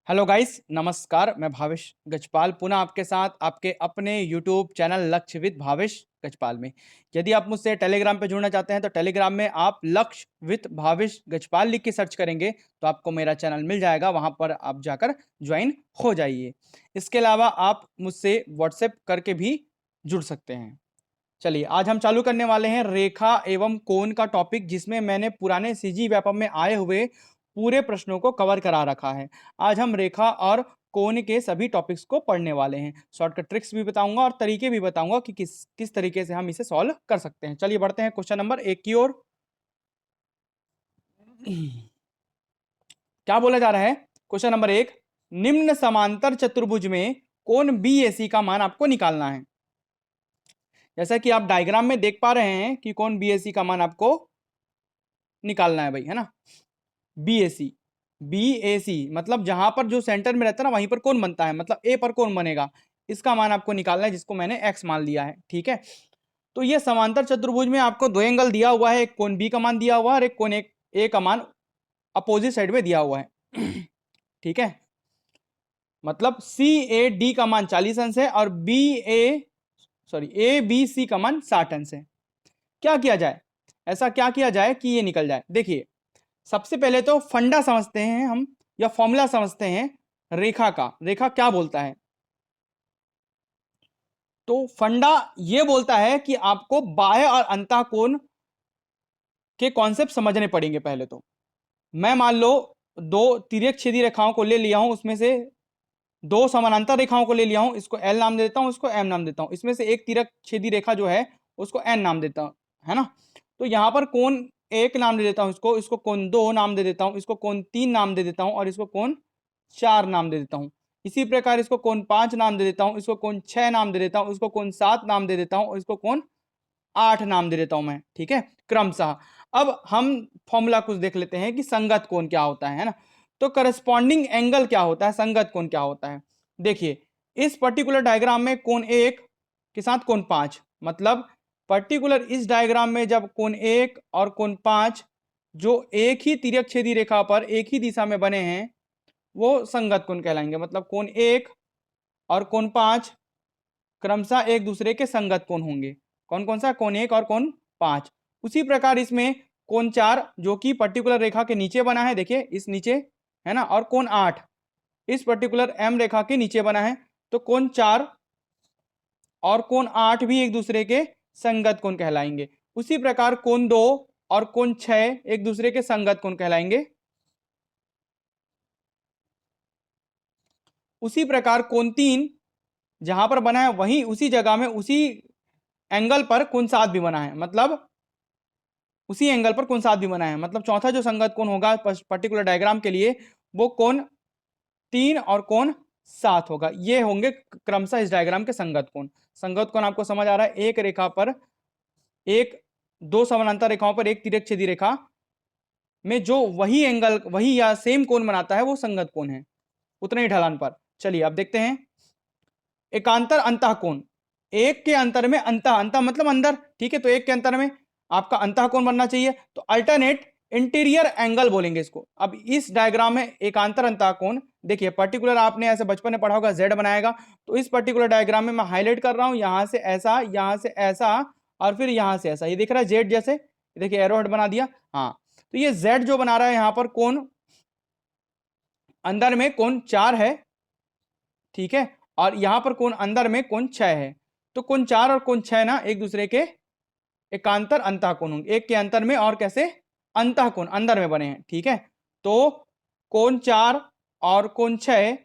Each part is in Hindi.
हेलो गाइस, नमस्कार। मैं भावेश गजपाल पुनः आपके साथ आपके अपने यूट्यूब चैनल लक्ष्य विद भावेश गजपाल में। यदि आप मुझसे टेलीग्राम पे जुड़ना चाहते हैं तो टेलीग्राम में आप लक्ष्य विद भावेश गजपाल लिख के सर्च करेंगे तो आपको मेरा चैनल मिल जाएगा, वहां पर आप जाकर ज्वाइन हो जाइए। इसके अलावा आप मुझसे व्हाट्सएप करके भी जुड़ सकते हैं। चलिए, आज हम चालू करने वाले हैं रेखा एवं कोण का टॉपिक, जिसमें मैंने पुराने सीजी व्यापम में आए हुए पूरे प्रश्नों को कवर करा रखा है। आज हम रेखा और कोण के सभी टॉपिक्स को पढ़ने वाले हैं। शॉर्टकट ट्रिक्स भी बताऊंगा और तरीके भी बताऊंगा कि किस किस तरीके से हम इसे सॉल्व कर सकते हैं। चलिए बढ़ते हैं क्वेश्चन नंबर 1 की ओर। क्या बोला जा रहा है? क्वेश्चन नंबर 1, निम्न समांतर चतुर्भुज में कोण बीएसी का मान आपको निकालना है। जैसा कि आप डायग्राम में देख पा रहे हैं कि कोण बीएसी का मान आपको निकालना है भाई, है ना। बीएसी, बीएसी मतलब जहां पर जो सेंटर में रहता है ना वहीं पर कोण बनता है, मतलब ए पर कोण बनेगा। इसका मान आपको निकालना है, जिसको मैंने एक्स मान लिया है। ठीक है, तो ये समांतर चतुर्भुज में आपको दो एंगल दिया हुआ है, एक कोण बी का मान दिया हुआ है और एक कोण ए का मान अपोजिट साइड में दिया हुआ है। ठीक है, मतलब सी ए डी का मान 40 अंश है और ए बी सी का मान 60 अंश है। क्या किया जाए? ऐसा क्या किया जाए कि ये निकल जाए? देखिए, सबसे पहले तो फंडा समझते हैं हम, या फॉर्मूला समझते हैं रेखा का। रेखा क्या बोलता है? तो फंडा ये बोलता है कि आपको बाह्य और अंतः कोण के कॉन्सेप्ट समझने पड़ेंगे पहले तो। मैं मान लो दो तिर्यक छेदी रेखाओं को ले लिया हूं, उसमें से दो समानांतर रेखाओं को ले लिया हूं, इसको एल नाम दे देता हूं, इसको एम नाम देता हूं। इसमें से एक तिर्यक छेदी रेखा जो है उसको एन नाम देता हूं, है ना। तो यहां पर कोण एक नाम दे देता हूं, इसको इसको कोण दो नाम दे देता हूं, इसको कोण तीन नाम दे देता हूं और इसको कोण चार नाम दे देता हूं। इसी प्रकार इसको कोण पांच नाम दे देता हूं, इसको कोण छह नाम दे देता हूं, इसको कोण सात नाम दे देता हूं और इसको कोण आठ नाम दे देता हूं मैं। ठीक है, क्रमशः। अब हम फॉर्मूला कुछ देख लेते हैं कि संगत कोण क्या होता है ना। तो करस्पॉन्डिंग एंगल क्या होता है, संगत कोण क्या होता है? देखिए, इस पर्टिकुलर डायग्राम में कोण एक के साथ कोण पांच, मतलब पर्टिकुलर इस डायग्राम में जब कोण एक और कोण पांच जो एक ही तिर्यक छेदी रेखा पर एक ही दिशा में बने हैं वो संगत कोण कहलाएंगे। मतलब कोण एक और कोण पांच क्रमशः एक दूसरे के संगत कोण होंगे। कौन कौन सा? कोण एक और कोण पांच। उसी प्रकार इसमें कोण चार जो कि पर्टिकुलर रेखा के नीचे बना है, देखिए इस नीचे, है ना, और कोण आठ इस पर्टिकुलर एम रेखा के नीचे बना है। तो कोण चार और कोण आठ भी एक दूसरे के संगत कोण कहलाएंगे। उसी प्रकार कोण दो और कोण छह एक दूसरे के संगत कोण कहलाएंगे। उसी प्रकार कोण तीन जहां पर बना है वहीं उसी जगह में उसी एंगल पर कोण सात भी बना है, मतलब उसी एंगल पर कोण सात भी बना है। मतलब चौथा जो संगत कोण होगा पर्टिकुलर डायग्राम के लिए वो कोण तीन और कोण सात होगा। ये होंगे क्रमशः इस डायग्राम के संगत कोण। संगत कोण आपको समझ आ रहा है? एक रेखा पर एक दो समानांतर रेखाओं पर एक तिर्यक छेदी रेखा में जो वही एंगल वही या सेम कोण बनाता है वो संगत कोण है, उतने ही ढलान पर। चलिए अब देखते हैं एकांतर अंतः कोण। एक के अंतर में अंतः, अंतः मतलब अंदर, ठीक है। तो एक के अंतर में आपका अंतः कोण बनना चाहिए, तो अल्टरनेट इंटीरियर एंगल बोलेंगे इसको। अब इस डायग्राम में एकांतर अंतः कोण, देखिए पर्टिकुलर आपने ऐसे बचपन में पढ़ा होगा जेड बनाएगा, तो इस पर्टिकुलर डायग्राम में मैं हाईलाइट कर रहा हूं, यहां से ऐसा, यहां से ऐसा और फिर यहां से ऐसा। ये दिख रहा है जेड जैसे, देखिए एरो हेड बना दिया। हाँ, तो ये जेड जो बना रहा है यहां पर कोण अंदर में कोण चार है, ठीक है, और यहां पर कोण अंदर में कोण छह है। तो कोण चार और कोण छह ना एक दूसरे के एकांतर अंतः कोण होंगे। एक के अंतर में और कैसे? अंतः कोण अंदर में बने हैं, ठीक है। तो कोण चार और कोण छह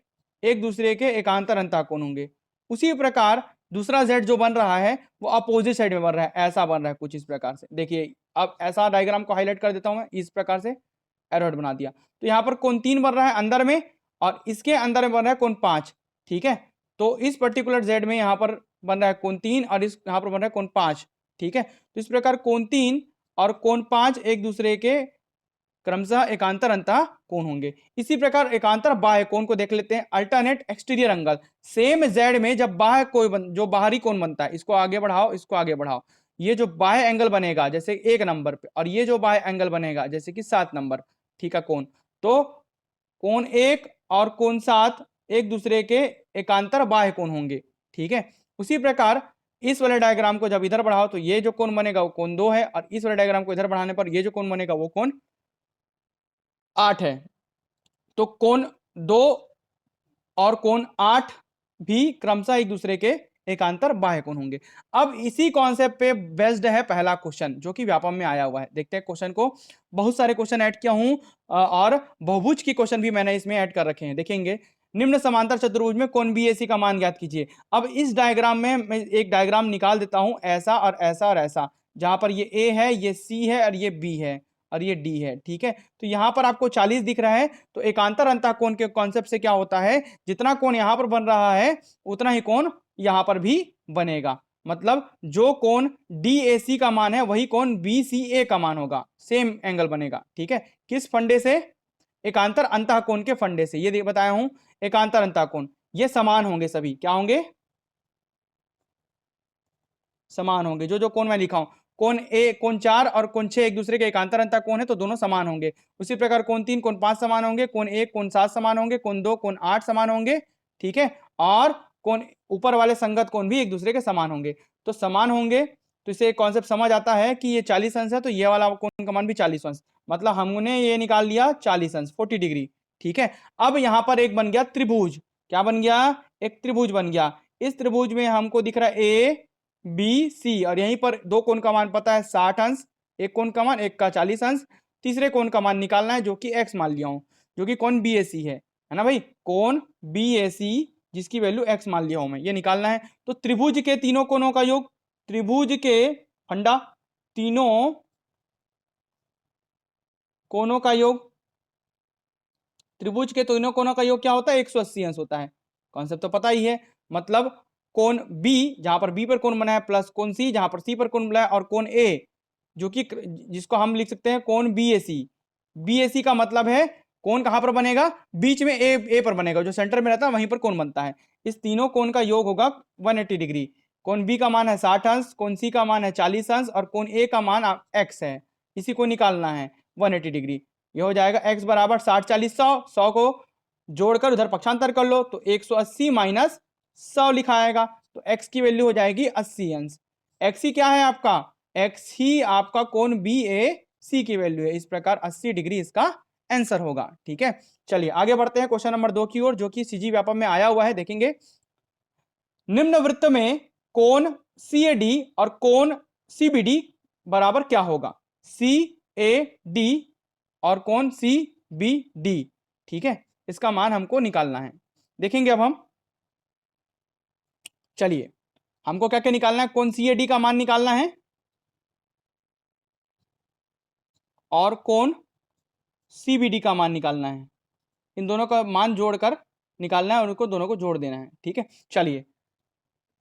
एक दूसरे के एकांतर अंतः कोण होंगे। उसी प्रकार दूसरा जेड जो बन रहा है वो अपोजिट साइड में बन रहा है, ऐसा बन रहा है कुछ इस प्रकार से। देखिए अब ऐसा डायग्राम को हाईलाइट कर देता हूं मैं, इस प्रकार से एरोहेड बना दिया। तो यहाँ पर कोण तीन बन रहा है अंदर में और इसके अंदर में बन रहा है कोण पांच, ठीक है। तो इस पर्टिकुलर जेड में यहाँ पर बन रहा है कोण तीन और इस यहाँ पर बन रहा है कोण पांच, ठीक है। तो इस प्रकार कोण तीन और कोण पांच एक दूसरे के क्रमशः एकांतर अंतः कोण होंगे। इसी प्रकार एकांतर बाह्य कोण को देख लेते हैं, alternate exterior angle. Same Z में जब बाह्य कोई जो बाहरी कोण बनता है, इसको आगे बढ़ाओ, इसको आगे बढ़ाओ, ये जो बाह्य एंगल बनेगा जैसे एक नंबर पे और ये जो बाह्य एंगल बनेगा जैसे कि 7 नंबर, ठीक है, कोण। तो कोण एक और कोण 7 एक दूसरे के एकांतर बाह्य कोण होंगे। ठीक है, उसी प्रकार इस वाले डायग्राम को जब इधर बढ़ाओ तो ये जो कोण बनेगा वो कोण 2 है, और इस वाले डायग्राम को इधर बढ़ाने पर ये जो कोण बनेगा वो कोण 8 है। तो कोण 2 और कोण 8 भी क्रमशः एक दूसरे के एकांतर बाह्य कोण होंगे। अब इसी कॉन्सेप्ट पे बेस्ड है पहला क्वेश्चन जो कि व्यापम में आया हुआ है। देखते हैं क्वेश्चन को। बहुत सारे क्वेश्चन ऐड किया हूं और बहुभुज की क्वेश्चन भी मैंने इसमें ऐड कर रखे हैं। देखेंगे, निम्न समांतर चतुर्भुज में कोण बीएसी का मान ज्ञात कीजिए। अब इस डायग्राम में मैं एक डायग्राम निकाल देता हूं, ऐसा और ऐसा और ऐसा, जहां पर ये ए है, ये सी है और ये बी है और ये डी है। ठीक है, तो यहां पर आपको 40 दिख रहा है। तो एकांतर अंतः कोण के कॉन्सेप्ट से क्या होता है, जितना कोण यहां पर बन रहा है उतना ही कोण यहां पर भी बनेगा। मतलब जो कोण DAC का मान है वही कोण BCA का मान होगा, सेम एंगल बनेगा। ठीक है, किस फंडे से, एकांतर अंतः कोण के फंडे से। ये बताया हूं, एकांतर अंतः कोण ये समान होंगे, सभी क्या होंगे, समान होंगे। जो जो कोण मैं लिखा हूं, कोण ए, कोण 4 और कोण 6 एक दूसरे के एकांतर अंतः कोण है तो दोनों समान होंगे। उसी प्रकार कोण 3 कोण 5 समान होंगे, कोण 1 कोण 7 समान होंगे, कोण 2 कोण 8 समान होंगे। ठीक है, और कोण ऊपर वाले संगत कोण भी एक दूसरे के समान होंगे। तो समान होंगे तो इसे कॉन्सेप्ट समझ आता है कि ये 40 अंश है तो ये वाला कोण का मान भी 40 अंश, मतलब हमने ये निकाल लिया 40 अंश, 40 डिग्री। ठीक है, अब यहां पर एक बन गया त्रिभुज। क्या बन गया, एक त्रिभुज बन गया। इस त्रिभुज में हमको दिख रहा है ए बी सी, और यहीं पर दो कोण का मान पता है 60 अंश, एक कोण का मान, एक का 40 अंश। तीसरे कोण का मान निकालना है जो कि x मान लिया हूं, जो कि कोण BAC है ना भाई, कोण BAC जिसकी वैल्यू x मान लिया हूं मैं, ये निकालना है। तो त्रिभुज के तीनों कोणों का योग, त्रिभुज के फंडा तीनों कोणों का योग, त्रिभुज के तीनों कोणों का योग क्या होता है, 180 अंश होता है। कॉन्सेप्ट तो पता ही है। मतलब कोण बी, जहां पर बी पर कोण बना है, प्लस कोण सी जहां पर सी पर कोण बना है, और कोण ए जो कि जिसको हम लिख सकते हैं कोण BAC। BAC का मतलब है कोण कहां पर बनेगा, बीच में ए पर बनेगा, जो सेंटर में रहता है वहीं पर कोण बनता है। इस तीनों कोण का योग होगा 180 डिग्री। कोण बी का मान है 60 अंश, कोण सी का मान है 40 अंश, और कोण ए का मान x है, इसी को निकालना है 180 डिग्री। ये हो जाएगा x बराबर 60 40 100, 100 को जोड़कर उधर पक्षांतर कर लो तो 180 माइनस 100 लिखा आएगा। तो x की वैल्यू हो जाएगी 80 अंश। x ही क्या है आपका, x ही आपका कोण BAC की वैल्यू है। इस प्रकार 80 डिग्री इसका आंसर होगा। ठीक है, चलिए आगे बढ़ते हैं क्वेश्चन नंबर 2 की ओर, जो कि CG व्यापम में आया हुआ है। देखेंगे, निम्न वृत्त में कोण CAD और कोण CBD बराबर क्या होगा, CAD और कोण CBD। ठीक है, इसका मान हमको निकालना है। देखेंगे अब हम, चलिए हमको क्या क्या निकालना है, कोण CAD का मान निकालना है और कोण CBD का मान निकालना है। इन दोनों का मान जोड़कर निकालना है और उनको दोनों को जोड़ देना है। ठीक है, चलिए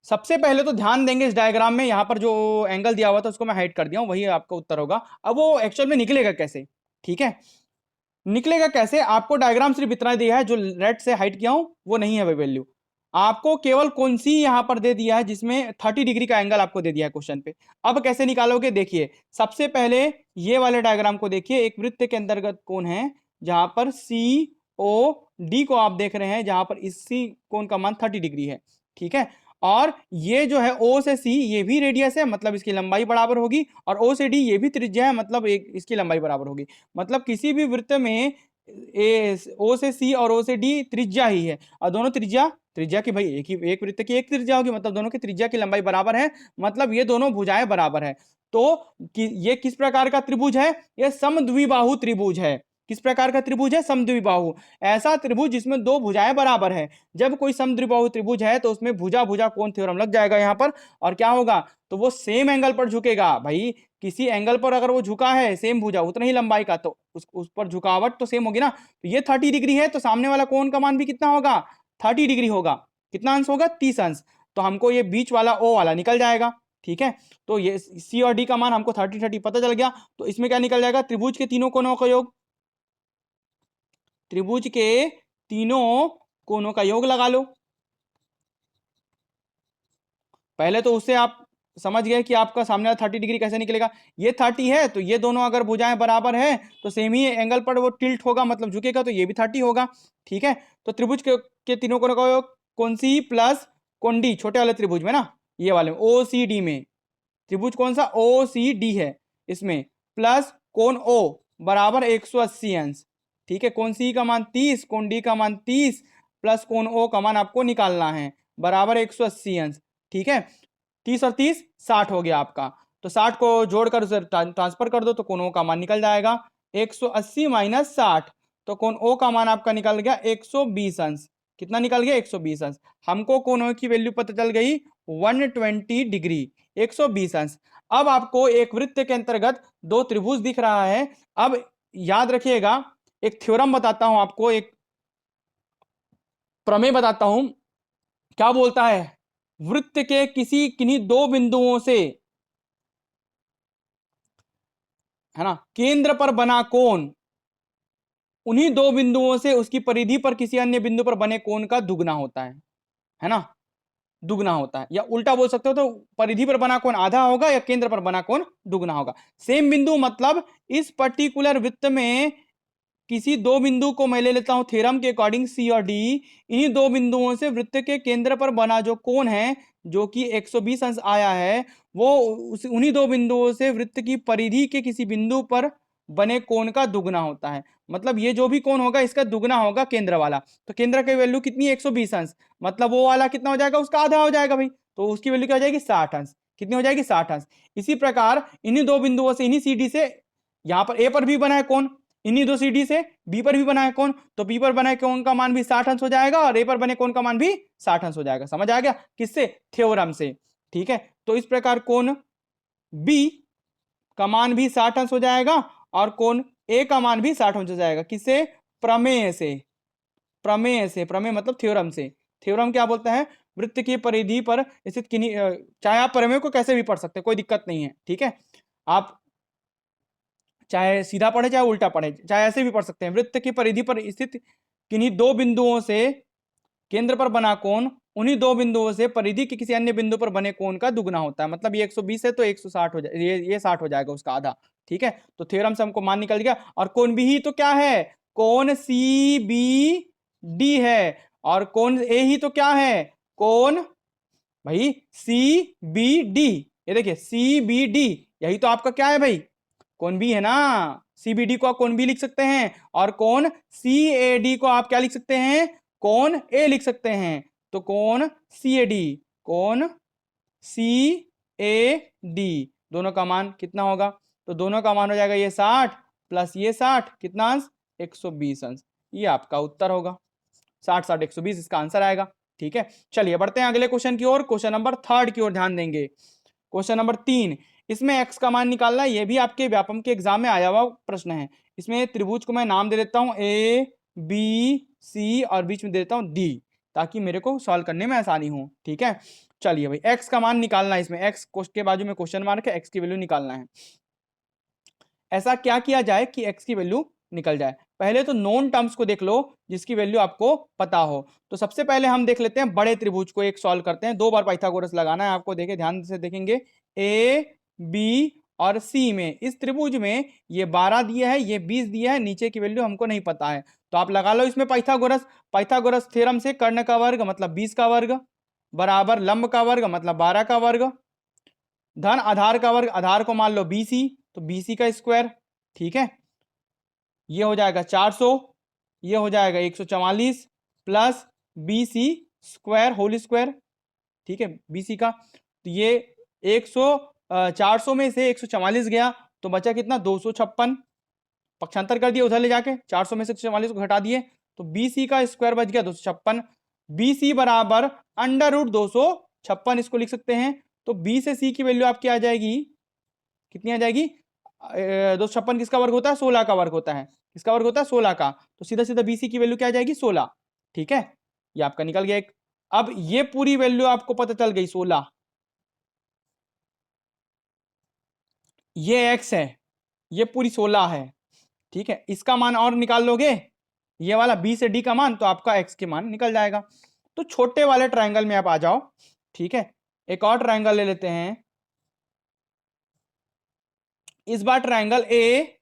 सबसे पहले तो ध्यान देंगे इस डायग्राम में, यहां पर जो एंगल दिया हुआ था उसको मैं हाइड कर दिया हूं, वही आपका उत्तर होगा। अब वो एक्चुअल में निकलेगा कैसे, ठीक है, निकलेगा कैसे, आपको डायग्राम सिर्फ इतना दिया है, जो रेड से हाइड किया हूं वो नहीं है वैल्यू। आपको केवल कौन सी यहां पर दे दिया है जिसमें 30 डिग्री का एंगल आपको दे दिया है क्वेश्चन पे। अब कैसे निकालोगे, देखिए सबसे पहले ये वाले डायग्राम को देखिए, एक वृत्त के अंतर्गत कोण है जहां पर COD को आप देख रहे हैं, जहां पर इसी कोण का मान 30 डिग्री है। ठीक है, और ये जो है O से C ये भी रेडियस है, मतलब इसकी लंबाई बराबर होगी, और O से D ये भी त्रिज्या है, मतलब एक इसकी लंबाई बराबर होगी। मतलब किसी भी वृत्त में O से C और O से D त्रिज्या ही है, और दोनों त्रिज्या त्रिज्या की भाई एक वृत्त की एक त्रिज्या होगी, मतलब दोनों की त्रिज्या की लंबाई बराबर है, मतलब ये दोनों भुजाएं बराबर है। तो ये किस प्रकार का त्रिभुज है, ये समद्विबाहु त्रिभुज है। किस प्रकार का त्रिभुज है, समद्विबाहु, ऐसा त्रिभुज जिसमें दो भुजाएं बराबर है। जब कोई समद्विबाहु त्रिभुज है तो उसमें भुजा भुजा कोण थ्योरम लग जाएगा यहाँ पर, और क्या होगा, तो वो सेम एंगल पर झुकेगा। भाई किसी एंगल पर अगर वो झुका है सेम भुजा उतनी ही लंबाई का, तो उस पर झुकावट तो सेम होगी ना। तो ये 30 डिग्री है तो सामने वाला कोण का मान भी कितना होगा, 30 डिग्री होगा। कितना अंश होगा, 30 अंश। तो हमको ये बीच वाला O वाला निकल जाएगा। ठीक है, तो ये C और D का मान हमको 30 30 पता चल गया। तो इसमें क्या निकल जाएगा, त्रिभुज के तीनों कोणों का योग, त्रिभुज के तीनों कोणों का योग लगा लो। पहले तो उससे आप समझ गए कि आपका सामने वाला 30 डिग्री कैसे निकलेगा। ये 30 है तो ये दोनों अगर भुजाएं बराबर है तो सेम ही एंगल पर वो टिल्ट होगा, मतलब झुकेगा, तो ये भी 30 होगा। ठीक है, तो त्रिभुज के तीनों कोनों का कौन सी प्लस कौन डी, छोटे वाले त्रिभुज में ना, ये वाले ओ सी डी में, त्रिभुज कौन सा ओ सी डी है इसमें, प्लस कोण ओ बराबर 180 अंश। ठीक है, कोण सी का मान 30, कोण डी का मान 30, प्लस कोण ओ का मान आपको निकालना है बराबर 180 अंश। ठीक है, 30 और 30 60 हो गया आपका, तो 60 को जोड़कर उसे ट्रांसफर कर दो तो कोण ओ का मान निकल जाएगा 180 माइनस 60, तो कोण ओ का मान आपका निकल गया 120 अंश। कितना निकल गया 120 अंश। हमको कोण ओ की वैल्यू पता चल गई 120 डिग्री, 120 अंश। अब आपको एक वृत्त के अंतर्गत दो त्रिभुज दिख रहा है। अब याद रखिएगा, एक थ्योरम बताता हूं आपको, एक प्रमेय बताता हूं। क्या बोलता है, वृत्त के किसी किन्हीं दो बिंदुओं से, है ना, केंद्र पर बना कोण उन्हीं दो बिंदुओं से उसकी परिधि पर किसी अन्य बिंदु पर बने कोण का दुगना होता है ना, दुगना होता है। या उल्टा बोल सकते हो, तो परिधि पर बना कोण आधा होगा या केंद्र पर बना कोण दुगना होगा। सेम बिंदु मतलब इस पर्टिकुलर वृत्त में किसी दो बिंदु को मैं ले लेता हूं थ्योरम के अकॉर्डिंग सी और डी, इन्हीं दो बिंदुओं से वृत्त के केंद्र पर बना जो कोण है जो कि 120 अंश आया है, वो उन्हीं दो बिंदुओं से वृत्त की परिधि के किसी बिंदु पर बने कोण का दुगना होता है। मतलब ये जो भी कोण होगा इसका दुगना होगा केंद्र वाला। तो केंद्र की वैल्यू कितनी 120 अंश, मतलब वो वाला कितना हो जाएगा, उसका आधा हो जाएगा भाई, तो उसकी वैल्यू क्या हो जाएगी 60 अंश। कितनी हो जाएगी 60 अंश। इसी प्रकार इन्हीं दो बिंदुओं से, इन्हीं सी डी से, यहां पर ए पर भी बना है कोण, इन्हीं दो सीडी से बी पर भी बना है कोण, तो बी पर बने कोण का मान भी 60 अंश हो जाएगा और ए पर बने कोण का मान भी 60 अंश हो जाएगा। समझ आ गया, किससे, थ्योरम से। ठीक है, तो इस प्रकार कोण बी का मान भी 60 अंश हो जाएगा और कोण ए का मान भी 60 अंश हो जाएगा। किससे, प्रमेय से। प्रमेय से, प्रमेय मतलब थ्योरम से। थ्योरम क्या बोलता है, वृत्त की परिधि पर स्थित किन्हीं, चाहे आप प्रमेय को कैसे भी पढ़ सकते हैं, कोई दिक्कत नहीं है। ठीक है, आप चाहे सीधा पढ़े चाहे उल्टा पढ़े, चाहे ऐसे भी पढ़ सकते हैं। वृत्त की परिधि पर स्थित किन्हीं दो बिंदुओं से केंद्र पर बना कोण उन्हीं दो बिंदुओं से परिधि के किसी अन्य बिंदु पर बने कोण का दुगना होता है। मतलब ये 120 है तो 160 हो जाए, ये 60 हो जाएगा उसका आधा। ठीक है, तो थ्योरम से हमको मान निकल गया। और कोण बी ही तो क्या है, कोण सी बी डी है, और कोण ए ही तो क्या है, कोण भाई सी बी डी। ये देखिए सी बी डी, यही तो आपका क्या है भाई, कौन बी है ना। सीबीडी को आप कौन बी लिख सकते हैं, और कौन सी ए डी को आप क्या लिख सकते हैं, कौन ए लिख सकते हैं। तो कौन सी ए डी, कौन सी ए डी, दोनों का मान कितना होगा, तो दोनों का मान हो जाएगा ये 60 प्लस ये 60, कितना अंश 120 अंश। ये आपका उत्तर होगा, 60 60 120 इसका आंसर आएगा। ठीक है, चलिए बढ़ते हैं अगले क्वेश्चन की ओर। क्वेश्चन नंबर 3 की ओर ध्यान देंगे। क्वेश्चन नंबर 3, इसमें x का मान निकालना है। ये भी आपके व्यापम के एग्जाम में आया हुआ प्रश्न है। इसमें त्रिभुज को मैं नाम दे देता हूं ए बी सी और बीच में दे देता हूं डी, ताकि मेरे को सॉल्व करने में आसानी हो। ठीक है, चलिए भाई x का मान निकालना है। इसमें x के बाजू में क्वेश्चन मार्क है, x की वैल्यू निकालना है। ऐसा क्या किया जाए कि x की वैल्यू निकल जाए। पहले तो नॉन टर्म्स को देख लो जिसकी वैल्यू आपको पता हो। तो सबसे पहले हम देख लेते हैं बड़े त्रिभुज को, एक सॉल्व करते हैं। 2 बार पाइथागोरस लगाना है आपको, देखे ध्यान से देखेंगे। ए बी और सी में, इस त्रिभुज में ये 12 दिया है, ये 20 दिया है, नीचे की वैल्यू हमको नहीं पता है, तो आप लगा लो इसमें पाइथागोरस। पाइथागोरस थ्योरम से कर्ण का वर्ग मतलब 20 का वर्ग बराबर लंब का वर्ग मतलब 12 का वर्ग धन आधार का वर्ग, आधार को मान लो बीसी, तो बीसी का स्क्वायर। ठीक है, ये हो जाएगा 400, ये हो जाएगा 144 plus BC square whole square. ठीक है, बीसी का, तो ये 400 में से 144 गया तो बचा कितना 256, पक्षांतर कर दिया उधर ले जाके, 400 में से 144 को घटा दिए तो बीसी का स्क्वायर बच गया 256। बीसी बराबर अंडर रूट 256 इसको लिख सकते हैं। तो बी से सी की वैल्यू आपकी आ जाएगी, कितनी आ जाएगी, 256 किसका वर्ग होता है, 16 का वर्ग होता है। किसका वर्ग होता है, 16 का। तो सीधा सीधा बीसी की वैल्यू क्या आ जाएगी, 16। ठीक है, ये आपका निकल गया एक। अब ये पूरी वैल्यू आपको पता चल गई 16, ये x है, ये पूरी 16 है। ठीक है, इसका मान और निकाल लोगे, ये वाला b से d का मान, तो आपका x के मान निकल जाएगा। तो छोटे वाले ट्रायंगल में आप आ जाओ। ठीक है, एक और ट्रायंगल ले लेते हैं। इस बार ट्रायंगल ए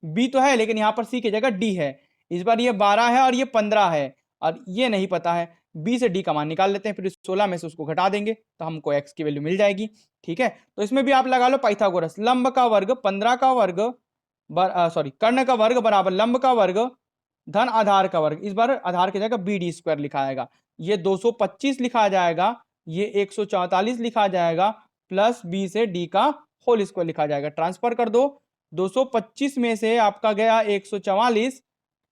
बी तो है लेकिन यहां पर सी की जगह डी है। इस बार ये 12 है और ये 15 है और ये नहीं पता है। बी से डी का मान निकाल लेते हैं, फिर 16 में से उसको घटा देंगे तो हमको एक्स की वैल्यू मिल जाएगी। ठीक है, तो इसमें भी आप लगा लो पाइथागोरस, लंब का वर्ग 15 का वर्ग सॉरी कर्ण का वर्ग बराबर लंब का वर्ग धन आधार का वर्ग। इस बार आधार की जगह बी डी स्क्वायर लिखा जाएगा। ये 225 लिखा जाएगा, ये 144 लिखा जाएगा, प्लस बी से डी का होल स्क्वायर लिखा जाएगा। ट्रांसफर कर दो, 225 में से आपका गया 144,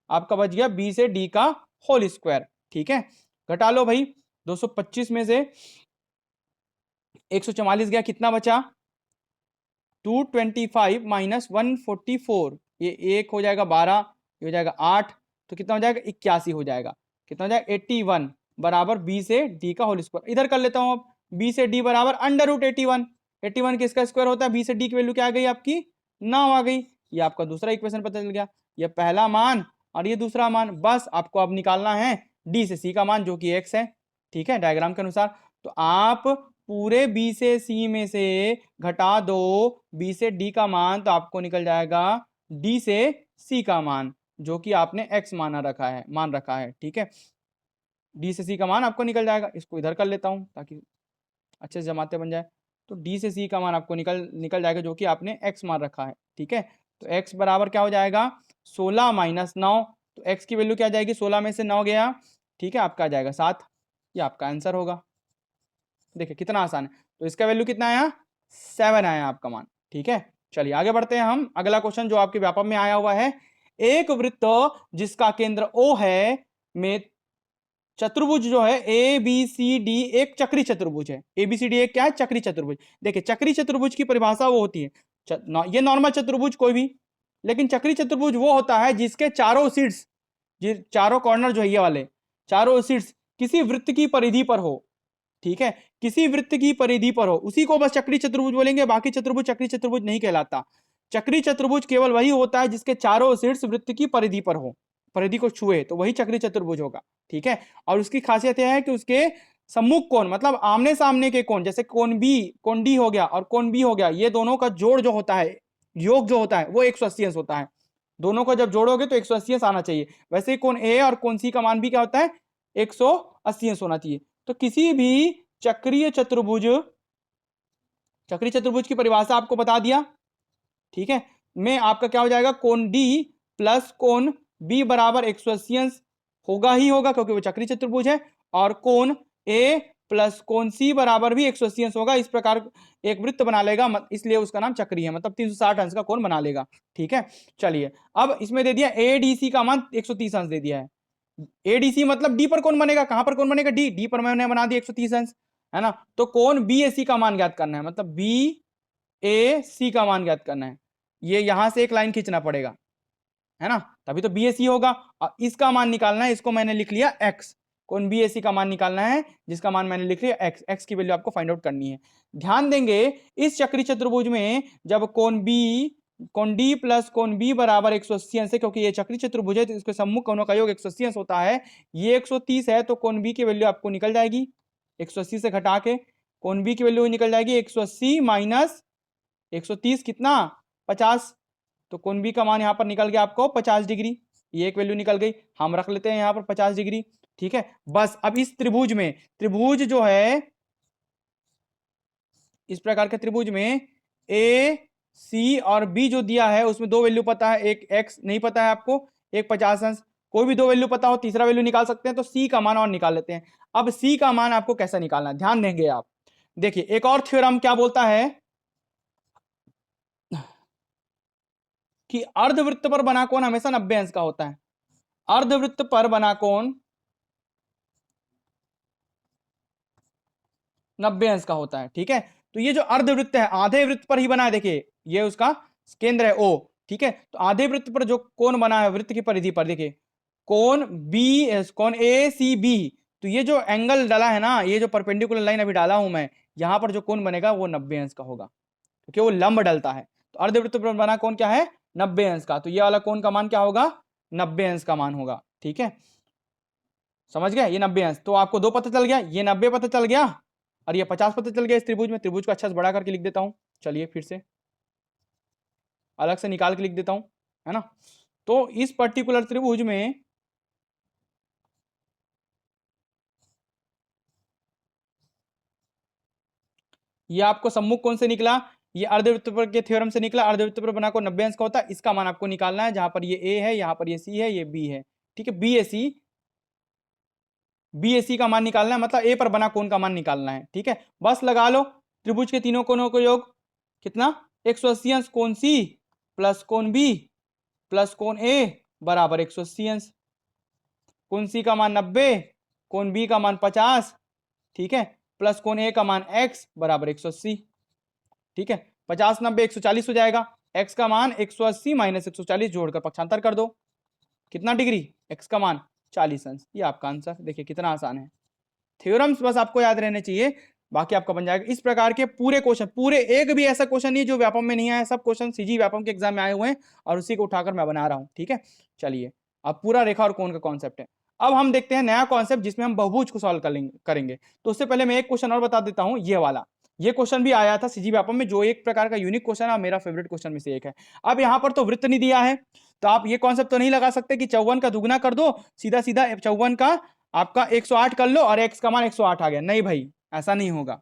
आपका बच गया बी से डी का होल स्क्वायर। ठीक है, घटा लो भाई, 225 में से 144 गया, कितना बचा 225 माइनस 144, ये एक हो जाएगा 12, ये हो जाएगा 8, तो कितना हो जाएगा 81 हो जाएगा। कितना हो जाएगा 81 बराबर बी से डी का होल स्क्वायर। इधर कर लेता हूं अब, बी से डी बराबर अंडर रूट 81। 81 किसका स्क्वायर होता है, बी से डी की वैल्यू क्या आ गई आपकी 9 आ गई। ये आपका दूसरा इक्वेशन पता चल गया, ये पहला मान और ये दूसरा मान। बस आपको अब निकालना है डी से सी का मान जो कि एक्स है। ठीक है, डायग्राम के अनुसार। तो आप पूरे बी से सी में से घटा दो बी से डी का मान, तो आपको निकल जाएगा डी से सी का मान जो कि आपने एक्स मान रखा है। ठीक है, डी से सी का मान आपको निकल जाएगा। इसको इधर कर लेता हूं ताकि अच्छे से जमाते बन जाए। तो डी से सी का मान आपको निकल जाएगा जो कि आपने एक्स मान रखा है। ठीक है, तो एक्स बराबर क्या हो जाएगा 16 माइनस 9, तो एक्स की वैल्यू क्या आ जाएगी, 16 में से 9 गया, ठीक है, आपका आ जाएगा 7। ये आपका आंसर होगा। देखिए कितना आसान है। तो इसका वैल्यू कितना आया 7 आया आपका मान। ठीक है, चलिए आगे बढ़ते हैं हम। अगला क्वेश्चन जो आपके व्यापक में आया हुआ है, एक वृत्त जिसका केंद्र O है में चतुर्भुज जो है ए बी सी डी एक चक्री चतुर्भुज है। ए बी सी डी एक क्या है, चक्री चतुर्भुज। देखिए चक्री चतुर्भुज की परिभाषा वो होती है, ये नॉर्मल चतुर्भुज कोई भी, लेकिन चक्री चतुर्भुज वो होता है जिसके चारों सीड्स, चारों कॉर्नर जो है ये वाले चारों सीड्स किसी वृत्त की परिधि पर हो। ठीक है, किसी वृत्त की परिधि पर हो, उसी को बस चक्री चतुर्भुज बोलेंगे। बाकी चतुर्भुज चक्री चतुर्भुज नहीं कहलाता। चक्री चतुर्भुज केवल वही होता है जिसके चारों शीर्ष वृत्त की परिधि पर हो, परिधि को छुए, तो वही चक्री चतुर्भुज होगा। ठीक है, और उसकी खासियत यह है कि उसके सम्मुख कोण मतलब आमने सामने के कोण, जैसे कोण बी, कोण डी हो गया और कोण बी हो गया, ये दोनों का जोड़ जो होता है, योग जो होता है वो 180 अंश होता है। दोनों को जब जोड़ोगे तो 180 अंश आना चाहिए। वैसे ही कोण ए और कोण सी का मान भी क्या होता है 180 अंश होना चाहिए। तो किसी भी चक्रीय चतुर्भुज, चक्रीय चतुर्भुज की परिभाषा आपको बता दिया। ठीक है, में आपका क्या हो जाएगा कोण डी प्लस कोण बी बराबर 180 अंश होगा ही होगा क्योंकि वो चक्रीय चतुर्भुज है, और कोण ए प्लस कोण सी बराबर भी 180 अंश होगा। इस प्रकार एक वृत्त बना लेगा, इसलिए उसका नाम चक्रीय है, मतलब 360 अंश का कोण बना लेगा। ठीक है, चलिए अब इसमें दे दिया एडीसी का मान 130 अंश दे दिया है। एडीसी मतलब डी पर कौन बनेगा, कहां पर कौन बनेगा, डी पर मैंने बना दिया 130 अंश, है ना। तो कौन बी ए सी का मान ज्ञात करना है, मतलब बी ए सी का मान ज्ञात करना है। ये यहां से एक लाइन खींचना पड़ेगा, है ना, तभी तो बी ए सी होगा। और इसका मान निकालना है, इसको मैंने लिख लिया एक्स। कौन बी ए सी का मान निकालना है जिसका मान मैंने लिख लिया एक्स। एक्स की वैल्यू आपको फाइंड आउट करनी है। ध्यान देंगे इस चक्री चतुर्भुज में जब कोण डी प्लस कोण बी बराबर 180 अंश है, क्योंकि ये चक्री चतुर्भुज है तो इसके सम्मुख कोणों का योग 180 अंश होता है। ये 130 है तो कोण बी की वैल्यू आपको निकल जाएगी 180 से घटा के, कोण बी की वैल्यू निकल जाएगी 180 माइनस 130 कितना 50। तो कोण बी का मान यहां पर निकल गया आपको 50 डिग्री, ये एक वैल्यू निकल गई, हम रख लेते हैं यहां पर 50 डिग्री। ठीक है, बस अब इस त्रिभुज में, त्रिभुज जो है इस प्रकार के त्रिभुज में ए सी और बी जो दिया है उसमें दो वैल्यू पता है, एक एक्स नहीं पता है आपको, एक 50 अंश। कोई भी दो वैल्यू पता हो तीसरा वैल्यू निकाल सकते हैं, तो सी का मान और निकाल लेते हैं। अब सी का मान आपको कैसा निकालना है ध्यान देंगे आप। देखिए एक और थ्योरम क्या बोलता है कि अर्धवृत्त पर बना कोण हमेशा 90 अंश का होता है। अर्धवृत्त पर बना कोण 90 अंश का होता है। ठीक है, तो ये जो अर्धवृत्त है आधे वृत्त पर ही बना है, देखिए ये उसका केंद्र है ओ। ठीक है, तो आधे वृत्त पर जो कोण बना है वृत्त की परिधि पर, देखिए कोण बी, कोण ए सी बी, तो ये जो एंगल डाला है ना, ये जो परपेंडिकुलर लाइन अभी डाला हूं मैं, यहां पर जो कोण बनेगा वो 90 अंश का होगा क्योंकि वो लंब डलता है। तो अर्धवृत्त पर बना कोण क्या है 90 अंश का, तो ये वाला कोण का मान क्या होगा 90 अंश का मान होगा। ठीक है, समझ गए, ये 90 अंश। तो आपको दो पता चल गया, ये 90 पता चल गया और ये 50 पता चल गया। इस त्रिभुज में, त्रिभुज को अच्छा से बड़ा करके लिख देता हूं, चलिए फिर से अलग से निकाल के लिख देता हूं, है ना। तो इस पर्टिकुलर त्रिभुज में ये आपको सम्मुख कौन से निकला, ये अर्धवृत्त पर के थ्योरम से निकला। अर्धवृत्त पर बना को 90 अंश का होता है, इसका मान आपको निकालना है, जहां पर ये ए है, यहां पर ये सी है, ये बी है, ठीक है। बी ए सी का मान निकालना है, मतलब ए पर बना कोण का मान निकालना है, ठीक है। बस लगा लो, त्रिभुज के तीनों कोणों को योग कितना, 180 अंश कोण सी प्लस कोण बी प्लस कोण ए बराबर 180 अंश। कोण सी का मान 90, कोण बी का मान 50, ठीक है, प्लस कोण ए का मान x बराबर 180, ठीक है। 50 90 140 हो जाएगा। x का मान 180 माइनस 140 जोड़कर पक्षांतर कर दो, कितना डिग्री, x का मान 40 अंश। ये आपका आंसर, देखिए कितना आसान है। थ्योरम्स बस आपको याद रहने चाहिए, बाकी आपका बन जाएगा। इस प्रकार के पूरे क्वेश्चन, पूरे एक भी ऐसा क्वेश्चन नहीं जो व्यापम में नहीं आया, सब क्वेश्चन सीजी व्यापम के एग्जाम में आए हुए हैं और उसी को उठाकर मैं बना रहा हूं, ठीक है। चलिए, अब पूरा रेखा और कोण का कॉन्सेप्ट है। अब हम देखते हैं नया कॉन्सेप्ट जिसमें हम बहुभुज को सॉल्व करेंगे। तो उससे पहले मैं एक क्वेश्चन और बता देता हूं, ये वाला, ये क्वेश्चन भी आया था सीजी व्यापम में, जो एक प्रकार का यूनिक क्वेश्चन है, मेरा फेवरेट क्वेश्चन में से एक है। अब यहाँ पर तो वृत्त नहीं दिया है, तो आप ये कॉन्सेप्ट तो नहीं लगा सकते कि 54 का दुगना कर दो, सीधा सीधा 54 का आपका 108 कर लो और x का मान 108 आ गया। नहीं भाई, ऐसा नहीं होगा।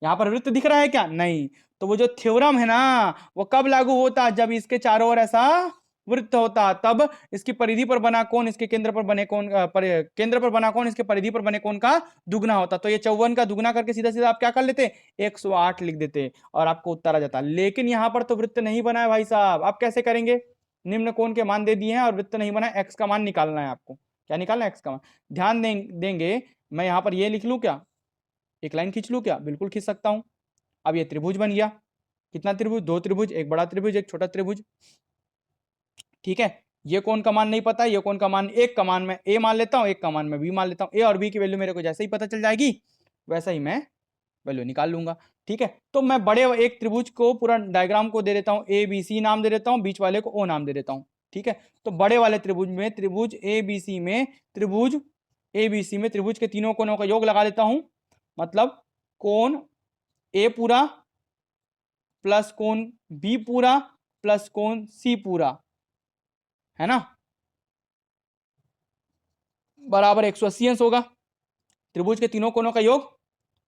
यहां पर वृत्त दिख रहा है क्या, नहीं। तो वो जो थ्योरम है ना, वो कब लागू होता, जब इसके चारों ओर ऐसा वृत्त होता, तब इसकी परिधि पर बना कोण इसके केंद्र पर बने कोण, केंद्र पर बना कोण इसके परिधि पर बने कोण का दुगना होता। तो ये 54 का दुगना करके सीधा सीधा आप क्या कर लेते, 108 लिख देते और आपको उत्तर आ जाता। लेकिन यहां पर तो वृत्त नहीं बना है भाई साहब, आप कैसे करेंगे, निम्न कोण के मान दे दिए हैं और वृत्त नहीं बना, एक्स का मान निकालना है आपको। क्या निकालना है, एक्स का मान। ध्यान देंगे, मैं यहां पर ये लिख लूं क्या, एक लाइन खींच लूं क्या, बिल्कुल खींच सकता हूं। अब ये त्रिभुज बन गया, कितना त्रिभुज, दो त्रिभुज, एक बड़ा त्रिभुज एक छोटा त्रिभुज, ठीक है। ये कोण का मान नहीं पता, ये कोण का मान, एक का मान मैं ए मान लेता हूं, एक का मान मैं बी मान लेता हूं। ए और बी की वैल्यू मेरे को जैसे ही पता चल जाएगी वैसा ही मैं वैल्यू निकाल लूंगा, ठीक है। तो मैं बड़े एक त्रिभुज को पूरा डायग्राम को दे देता हूं, ए बी सी नाम दे देता हूं, बीच वाले को ओ नाम दे देता हूं, ठीक है। तो बड़े वाले त्रिभुज में, त्रिभुज ए बी सी में, त्रिभुज ए बी सी में त्रिभुज के तीनों कोणों का योग लगा देता हूं, मतलब कोण ए पूरा प्लस कोण बी पूरा प्लस कोण सी पूरा, है ना, बराबर 180 अंश होगा। त्रिभुज के तीनों कोणों का योग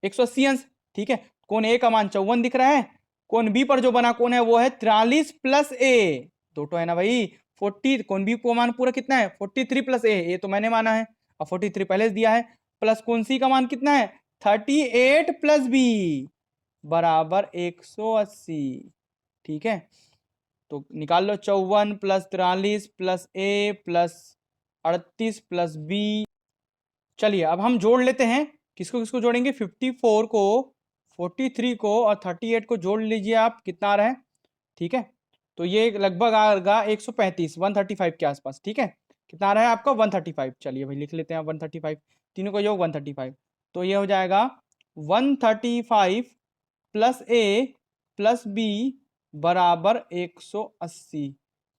180 अंश, ठीक है। कोण ए का मान 54 दिख रहा है, कोण बी पर जो बना कोण है वो है 43 प्लस ए, दो तो है ना भाई 40, कोण बी को मान पूरा कितना है 43 प्लस ए तो मैंने माना है और 43 पहले से दिया है, प्लस कोण सी का मान कितना है 38 प्लस बी बराबर 180, ठीक है। तो निकाल लो 54 प्लस 43 प्लस ए प्लस 38 प्लस बी। चलिए अब हम जोड़ लेते हैं, किसको किसको जोड़ेंगे, 54 को, 43 को और 38 को जोड़ लीजिए आप, कितना आ रहा है, ठीक है। तो ये लगभग आएगा 135, 135 के आसपास, ठीक है। कितना आ रहा है आपका 135, चलिए भाई लिख लेते हैं 135, तीनों का योग 135। तो ये हो जाएगा 135 प्लस ए प्लस बी बराबर 180।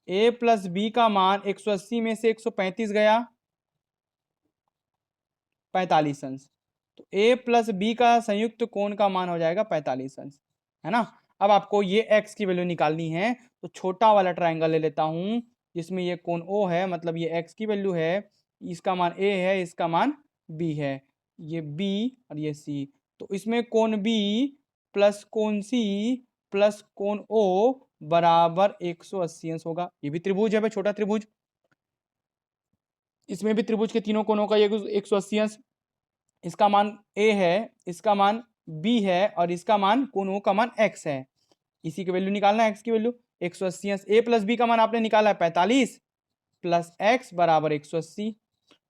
ए प्लस बी का मान 180 में से 135 गया 45 अंश, तो ए प्लस बी का संयुक्त कोण का मान हो जाएगा 45 अंश, है ना। अब आपको ये x की वैल्यू निकालनी है, तो छोटा वाला ट्रायंगल ले लेता हूं जिसमें ये कोण O है, मतलब ये x की वैल्यू है, इसका मान A है, इसका मान B है, ये B और ये C। तो इसमें कोण B प्लस कोण C प्लस कोण O बराबर 180 अंश होगा। ये भी त्रिभुज है भाई, छोटा त्रिभुज, इसमें भी त्रिभुज के तीनों कोणों का ये 180 अंश, इसका मान a है, इसका मान b है और इसका मान कोण O का मान x है। इसी की वैल्यू निकालना है, x की वैल्यू 180 अंश, a प्लस बी का मान आपने निकाला है 45 प्लस x बराबर 180।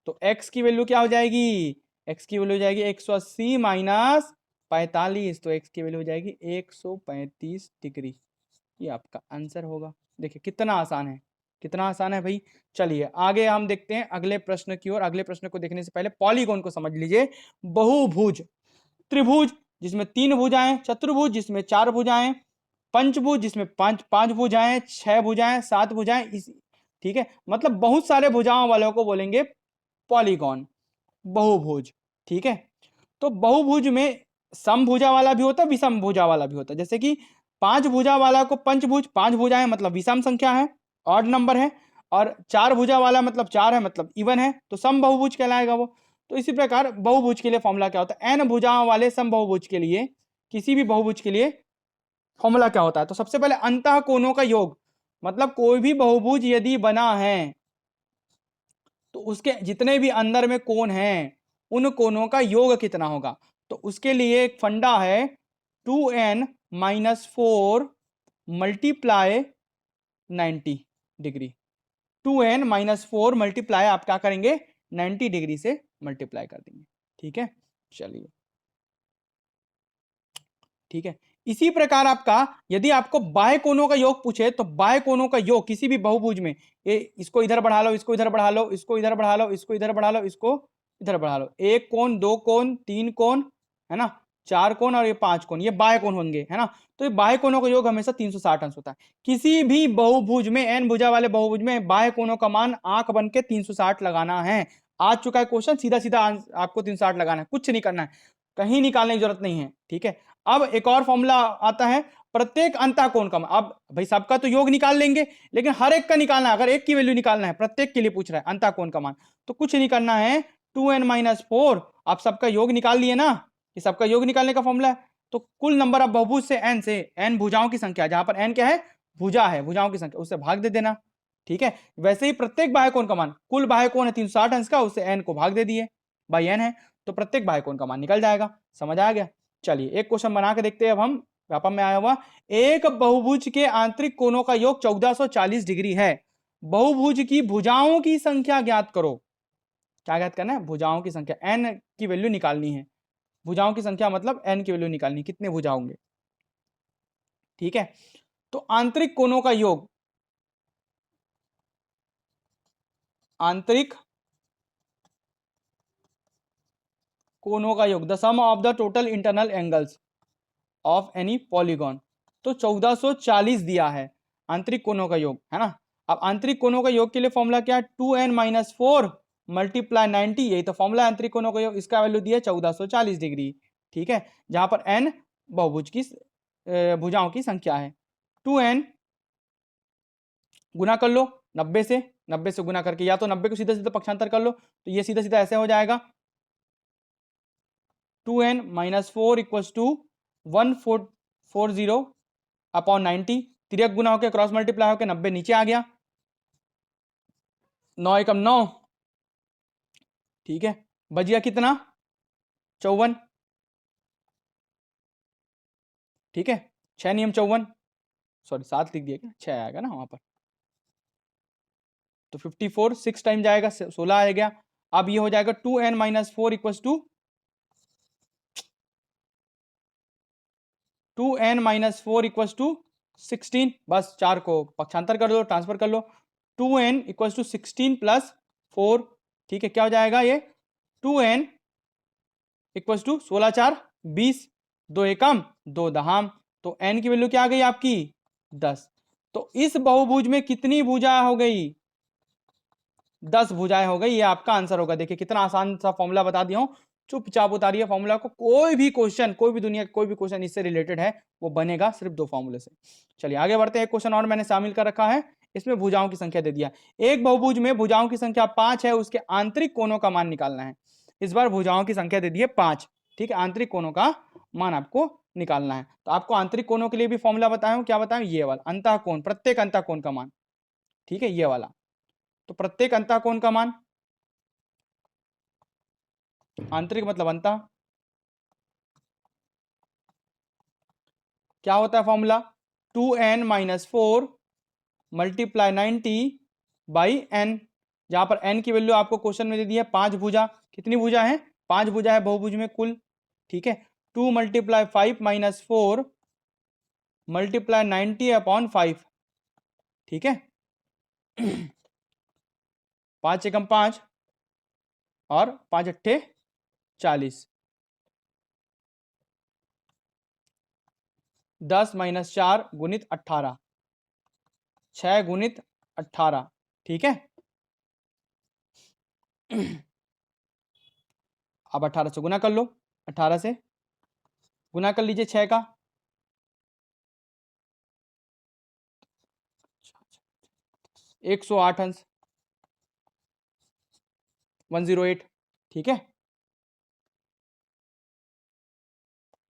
तो x की वैल्यू क्या हो जाएगी, x की वैल्यू हो जाएगी 180 माइनस 45, तो x की वैल्यू हो जाएगी 135 डिग्री। ये आपका आंसर होगा। देखिए कितना आसान है, कितना आसान है भाई। चलिए आगे हम देखते हैं अगले प्रश्न की ओर। अगले प्रश्न को देखने से पहले पॉलीगॉन को समझ लीजिए। बहुभुज, त्रिभुज जिसमें 3 भुजाएं, चतुर्भुज जिसमें 4 भुजाएं, पंचभुज जिसमें पांच भुजाएं, 6 भुजाएं, 7 भुजाएं, ठीक है, मतलब बहुत सारे भुजाओं वालों को बोलेंगे पॉलीगॉन, बहुभुज, ठीक है। तो बहुभुज में समभुजा वाला भी होता है, विषम भुजा वाला भी होता है। जैसे कि 5 भुजा वाला को पंचभुज, 5 भुजाएं मतलब विषम संख्या है, ऑड नंबर है, और 4 भुजा वाला मतलब 4 है मतलब इवन है, तो सम बहुभुज कहलाएगा वो। तो इसी प्रकार बहुभुज के लिए फॉर्मूला क्या होता है, n भुजाओं वाले सम बहुभुज के लिए, किसी भी बहुभुज के लिए फॉर्मूला क्या होता है। तो सबसे पहले अंतः कोणों का योग, मतलब कोई भी बहुभुज यदि बना है तो उसके जितने भी अंदर में कोण हैं उन कोणों का योग कितना होगा। तो उसके लिए एक फंडा है 2n minus 4 multiply 90 degree. 2n minus 4 multiply आप क्या करेंगे 90 डिग्री से मल्टीप्लाई कर देंगे। ठीक है, चलिए ठीक है। इसी प्रकार आपका यदि आपको बाह्य कोणों का योग पूछे तो बाह्य कोणों का योग किसी भी बहुभुज में, ये इसको इधर बढ़ा लो, इसको इधर बढ़ा लो, इसको इधर बढ़ा लो, इसको इधर बढ़ा लो, इसको इधर बढ़ा लो, एक कोण, दो कोण, तीन कोण, है ना, चार कोण और ये पांच कोण, ये बाह्य कोण होंगे, है ना। तो ये बाह्य कोणों का योग हमेशा 360 अंश होता है। किसी भी बहुभुज में, एन भुजा वाले बहुभुज में बाह्य कोणों का मान आंख बन के 360 लगाना है। आ चुका है क्वेश्चन, सीधा सीधा आपको 360 लगाना है, कुछ नहीं करना है, कहीं निकालने की जरूरत नहीं है। ठीक है, अब एक और फॉर्मूला आता है प्रत्येक अंतः कोण का। अब भाई सबका तो योग निकाल लेंगे, लेकिन हर एक का निकालना है, अगर एक की वैल्यू निकालना है, प्रत्येक के लिए पूछ रहा है अंतः कोण का मान, तो कुछ नहीं करना है, 2n माइनस 4 आप सबका योग निकाल लिए ना, ये सबका योग निकालने का फॉर्मूला है। तो कुल नंबर ऑफ बहुभुज से n से, n भुजाओं की संख्या, जहां पर n क्या है भुजा है, भुजाओं की संख्या, उससे भाग दे देना। ठीक है, वैसे ही प्रत्येक बाह्य कोण का मान, कुल बाह्य कोण है 360 अंश का, उससे n को भाग दे दिए, बाई n है, तो प्रत्येक बाह्य कोण का मान निकल जाएगा। समझ आ गया। चलिए एक क्वेश्चन बना के देखते हैं। अब हम व्यापम में आया हुआ, एक बहुभुज के आंतरिक कोणों का योग 1440 डिग्री है, बहुभुज की भुजाओं की संख्या ज्ञात करो। क्या ज्ञात करना है, भुजाओं की संख्या, n की वैल्यू निकालनी है, भुजाओं की संख्या मतलब n की वैल्यू निकालनी, कितने भुजा होंगे। ठीक है, तो आंतरिक कोणों का योग, आंतरिक कोणों का योग, the sum of the total internal angles of any polygon, तो 1440 दिया है आंतरिक कोणों का योग, है ना। अब आंतरिक कोणों का योग के लिए फॉर्मूला क्या है, 2n माइनस 4 मल्टीप्लाई 90, यही तो फॉर्मूला है आंतरिक कोणों का योग, इसका वैल्यू दिया 1440 डिग्री। ठीक है, जहां पर n बहुभुज की भुजाओं की संख्या है। 2n गुना कर लो 90 से, 90 से गुना करके, या तो 90 को सीधा सीधा पक्षांतर कर लो, तो ये सीधा सीधा ऐसे हो जाएगा, 2n minus 4 equals to 1440 upon 90, तिरक गुना होकर क्रॉस मल्टीप्लाई होकर 90 नीचे आ गया, 9 एकम 9। ठीक है, बच गया कितना 54। ठीक है, 6 नियम 54, सॉरी 7 लिख दिया, क्या 6 आएगा ना वहां पर, तो 54 6 टाइम जाएगा 16 आ गया। अब ये हो जाएगा 2n minus 4 equals to 2n minus 4 equals to 16, बस 4 को पक्षांतर कर दो, ट्रांसफर कर लो, 2n इक्वल्स टू 16 प्लस 4। ठीक है, क्या हो जाएगा ये 2n इक्वल्स टू 16 4 20, 2 एकम 2 दहाम, तो n की वैल्यू क्या आ गई आपकी 10। तो इस बहुभुज में कितनी भुजा हो गई, 10 भुजाएं हो गई, ये आपका आंसर होगा। देखिए कितना आसान सा फॉर्मूला बता दिया हूं, चुपचाप उतारिए फॉर्मूला को, कोई भी क्वेश्चन, कोई भी दुनिया का कोई भी क्वेश्चन इससे रिलेटेड है वो बनेगा सिर्फ 2 फॉर्मूले से। चलिए आगे बढ़ते हैं, एक क्वेश्चन और मैंने शामिल कर रखा है, इसमें भुजाओं की संख्या दे दिया। एक बहुभुज में भुजाओं की संख्या 5 है, उसके आंतरिक कोणों का मान निकालना है। इस बार भुजाओं की संख्या दे दी है 5। ठीक है, आंतरिक कोणों का मान आपको निकालना है। तो आपको आंतरिक कोणों के लिए भी फॉर्मूला बताया हूं, क्या बताया, ये वाला अंतः कोण, प्रत्येक अंतः कोण का मान। ठीक है, ये वाला, तो प्रत्येक अंतः कोण का मान, आंतरिक मतलब अंतः, क्या होता है formula, 2n minus 4 multiply 90 by n, जहां पर n की वैल्यू आपको क्वेश्चन में दे दी है 5 भुजा, कितनी भुजा है 5 भुजा है बहुभुज में कुल। ठीक है, 2 मल्टीप्लाई 5 माइनस 4 मल्टीप्लाई 90 अपॉन 5। ठीक है, 5 एकम 5 और 5 अट्ठे 40, 10 माइनस 4 गुणित 18, 6 गुणित 18। ठीक है, अब 18 से गुना कर लो, 18 से गुना कर लीजिए 6 का, 108 अंश, 108, ठीक है।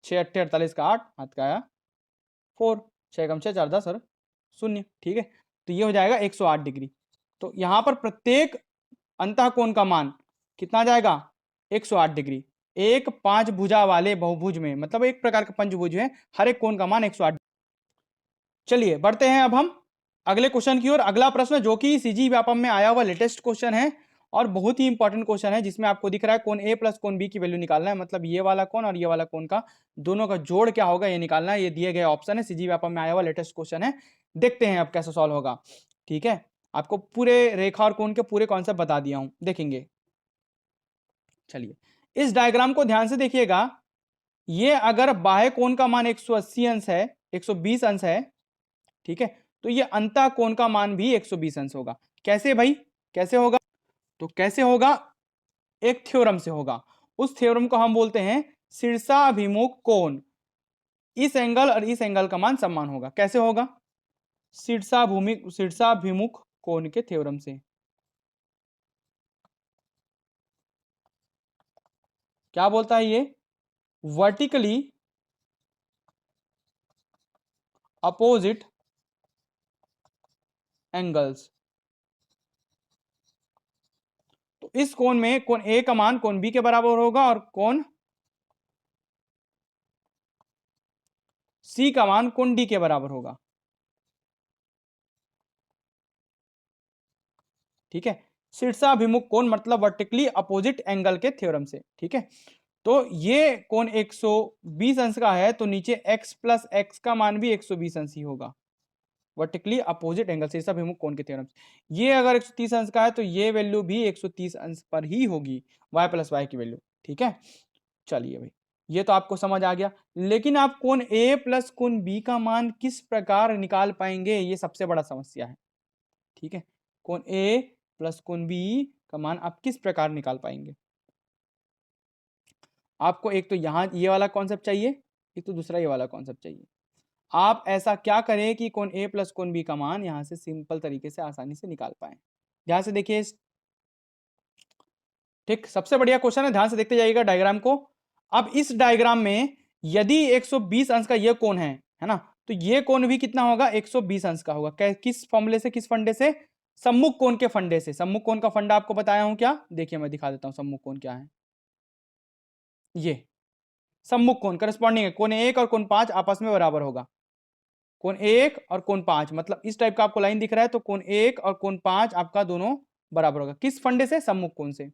6 अट्ठे 48 का 8, हाथ का आया 4, 6 कम 6 4 10 और 0, ठीक है। तो ये हो जाएगा 108 डिग्री। तो यहां पर प्रत्येक अंतःकोण का मान कितना जाएगा? 108 डिग्री। एक पांच भुजा वाले बहुभुज में, मतलब एक प्रकार का पंचभुज है, हर एक कोण का मान 108। चलिए बढ़ते हैं अब हम अगले क्वेश्चन की ओर। अगला प्रश्न जो कि सीजी व्यापम में आया हुआ लेटेस्ट क्वेश्चन है और बहुत ही इंपॉर्टेंट क्वेश्चन है, जिसमें आपको दिख रहा है कोण ए प्लस कोण बी की वैल्यू निकालना है, मतलब ये वाला कोण और ये वाला कोण का दोनों का जोड़ क्या होगा ये निकालना है। ये दिए गए ऑप्शन है, सीजी व्यापम में आया हुआ लेटेस्ट क्वेश्चन है। देखते हैं अब कैसे सॉल्व होगा, ठीक है। आपको पूरे रेखा और कोण के पूरे कॉन्सेप्ट बता दिया हूं, देखेंगे। चलिए इस डायग्राम को ध्यान से देखिएगा। ये अगर बाह्य कोण का मान 180 अंश है, 120 अंश है, ठीक है, तो ये अंतः कोण का मान भी 120 अंश होगा। कैसे भाई, कैसे होगा? तो कैसे होगा? एक थ्योरम से होगा। उस थ्योरम को हम बोलते हैं शीर्षाभिमुख कोण। इस एंगल और इस एंगल का मान समान होगा। कैसे होगा? शीर्षाभिमुख कोण के थ्योरम से। क्या बोलता है ये? Vertically opposite angles. तो इस कोण में कोण ए का मान कोण बी के बराबर होगा और कोण सी का मान कोण डी के बराबर होगा, ठीक है। शीर्षाभिमुख कोण मतलब वर्टिकली अपोजिट एंगल के थ्योरम से, ठीक है। तो ये कोण 120 अंश का है, तो नीचे x प्लस एक्स का मान भी 120 अंश ही होगा, वर्टिकली अपोजिट एंगल शीर्षाभिमुख कोण के थ्योरम से। ये अगर 130 अंश का है तो ये वैल्यू भी 130 अंश पर ही होगी, y प्लस वाई की वैल्यू, ठीक है। चलिए भाई ये तो आपको समझ आ गया, लेकिन आप कोण a प्लस कोण b का मान किस प्रकार निकाल पाएंगे, ये सबसे बड़ा समस्या है, ठीक है। कोण a प्लस कोण b का मान आप किस प्रकार निकाल पाएंगे? आपको एक तो यहां ये वाला कॉन्सेप्ट चाहिए, एक तो दूसरा ये वाला कॉन्सेप्ट चाहिए। आप ऐसा क्या करें कि कोण a प्लस कोण b का मान यहां से सिंपल तरीके से आसानी से निकाल पाए। ध्यान से देखिए, ठीक, सबसे बढ़िया क्वेश्चन है, ध्यान से देखते जाइएगा डायग्राम को। अब इस डायग्राम में यदि 120 अंश का ये कोण है ना, तो ये कोण भी कितना होगा? 120 अंश का होगा। किस फॉर्मूले से, किस फंडे से? सम्मुख कोण के फंडे से। सम्मुख कोण का फंडा आपको बताया हूं क्या? देखिए मैं दिखा देता हूं सम्मुख कोण क्या है। ये सम्मुख कोण करस्पॉन्डिंग है, कोण 1 और कोण 5 आपस में बराबर होगा। कोण 1 और कोण 5 मतलब इस टाइप का आपको लाइन दिख रहा है, तो कोण 1 और कोण 5 आपका दोनों बराबर होगा। किस फंडे से? सम्मुख कोण से,